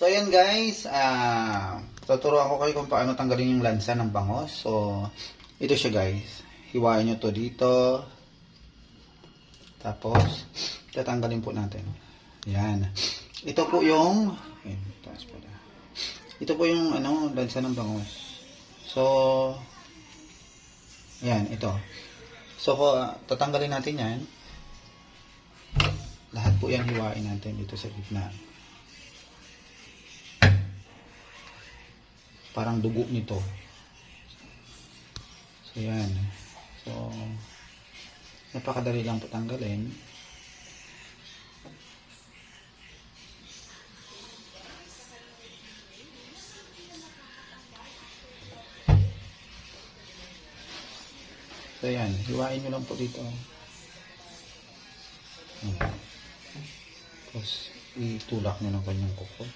So, ayan guys, tuturuan ko kayo kung paano tanggalin yung lansa ng bangos. So, ito siya guys. Hiwain nyo to dito. Tapos, tatanggalin po natin. Ayan. Ito po yung, ayan, taas pala. Ito po yung, lansa ng bangos. So, ayan, ito. So, tatanggalin natin yan. Lahat po yan hiwain natin dito sa gitna. Parang dugo nito. So, yan. So, napakadali lang po tanggalin. So, yan. Hiwain nyo lang po dito. Tapos, itulak nyo ng kanyang kuko.